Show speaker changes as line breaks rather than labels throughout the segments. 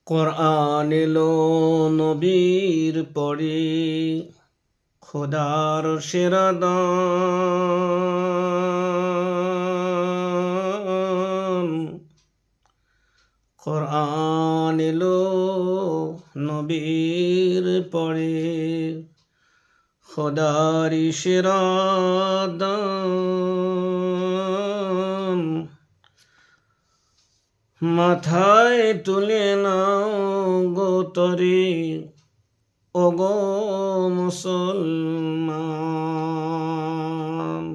কোরআন এলো নবীর পরে, খোদার সেরা দান। কোরআন এলো নবীর পরে, খোদারি সেরা দান। মাথায় তুলে নাও গো তরে, ওগো মুসলমান।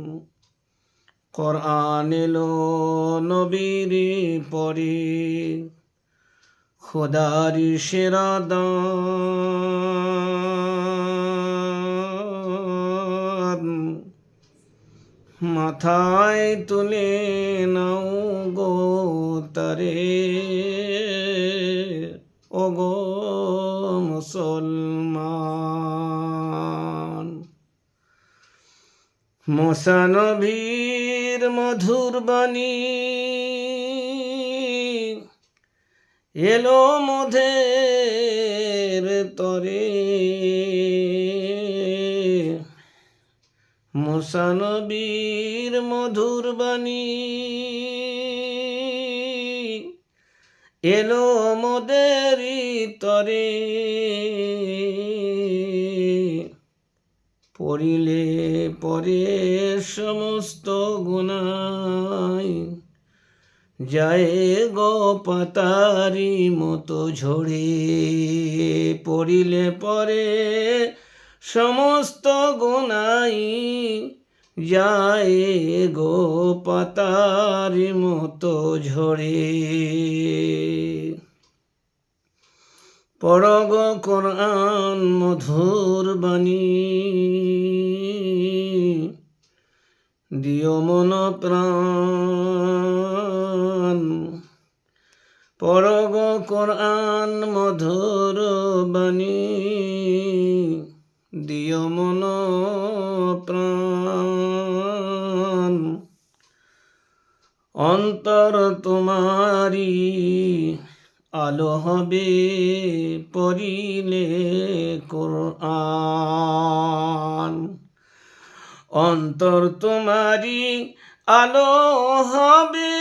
কোরআন এলো নবীর পরে, খোদারি সেরা দান। মাথায় তুলে নাও গো তারে, ওগো মুসলমান। মুসা নবীর মধুর বাণী এলো মোদের তরে। মুসা নবীর মধুর বাণী এলো মোদেরই তরে। পড়িলে পরে সমস্ত গুনাহ যায় গো পাতারি মতো ঝরে। পড়িলে পরে সমস্ত গুনাহ যায় গো পাতারি মতো ঝরে। পড়ো গো কোরআন মধুর বাণী, দিও মন প্রাণ। পড়ো গো কোরআন মধুর বাণী, দিও মন প্রাণ। অন্তর তোমারি আলো হবে পড়িলে কোরআন। অন্তর তোমারি আলো হবে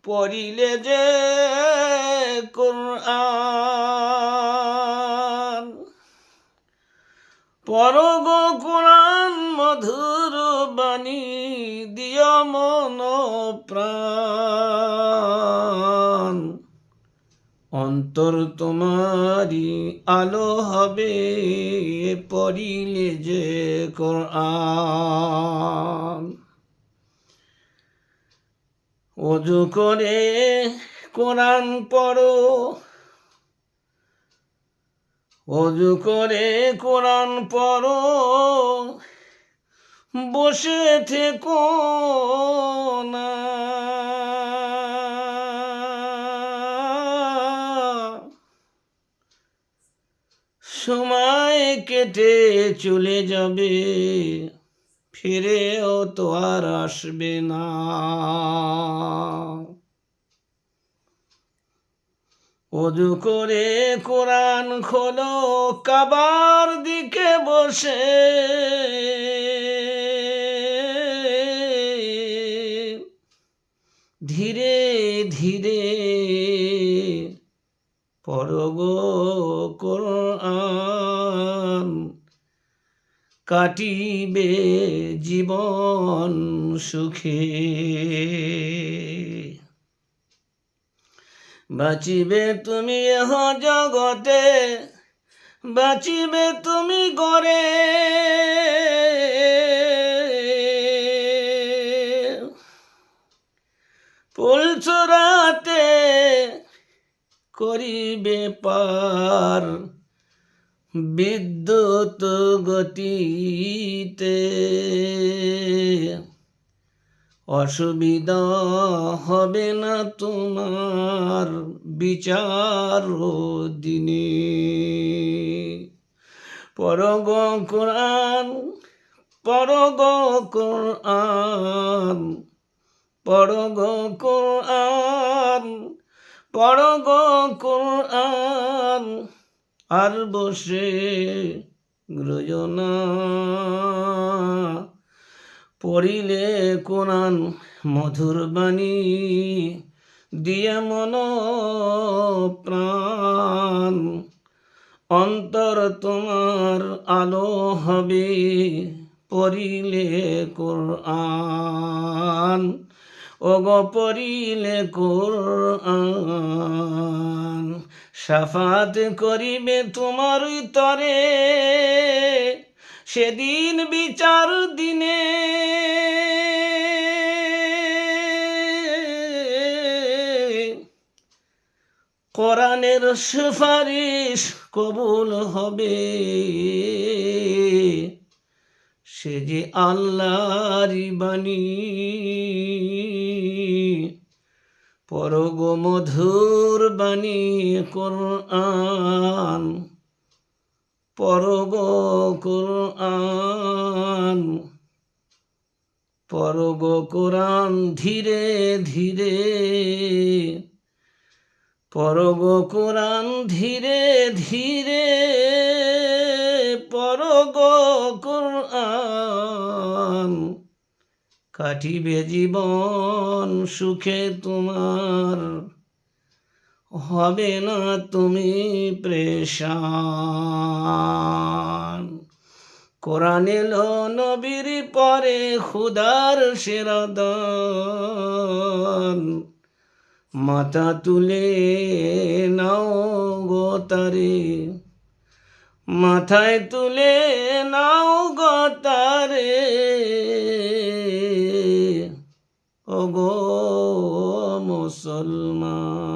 পড়িলে যে কোরআন। পড়ো গো কোরআন মধুর বাণী, দিও মন প্রাণ। অন্তর তোমারি আলো হবে পড়িলে যে কোরআন। ওযু করে কোরআন পড়ো, ওযু করে কোরআন পড়ো, বসে থেকো না। সময় কেটে চলে যাবে, ফিরেও তো আর আসবে না। ওযু করে কোরআন খোলো, কাবার দিকে বসে ধীরে ধীরে পড়ো গো কোরআন। কাটিবে জীবন সুখে, বাঁচিবে তুমি এহ জগতে, বাঁচিবে তুমি গরে। ফুলছড়াতে করিবে পার বিদ্যুৎ গতিতে। অসুবিধা হবে না তোমার বিচার দিনে। পড়ো গো কোরআন, পড়ো গো কোরআন, পড়ো গো কোরআন, পড়ো গো কোরআন, আর বসে রোয়ো না। পড়িলে কোরআন মধুর বাণী, দিয়ে মন প্রাণ, অন্তর তোমার আলো হবে পড়িলে কোরআন, ওগো পড়িলে কোরআন। শাফাত করিবে তোমার তরে সেদিন বিচার দিনে, কোরআনের সুপারিশ কবুল হবে, সে যে আল্লাহরই বাণী। পড়ো গো মধুর বাণী কোরআন, পড়ো গো কোরআন, পড়ো গো কোরআন ধীরে ধীরে, পড়ো গো কোরআন ধীরে ধীরে, পড়ো গো কোরআন, কাটিবে জীবন সুখে তোমার, হবে না তুমি পেরেশান। কোরআন এলো নবীর পরে খুদার সেরা দান, মাথা তুলে নাও গো তারে, মাথায় তুলে নাও গো তারে, ওগো মুসলমান।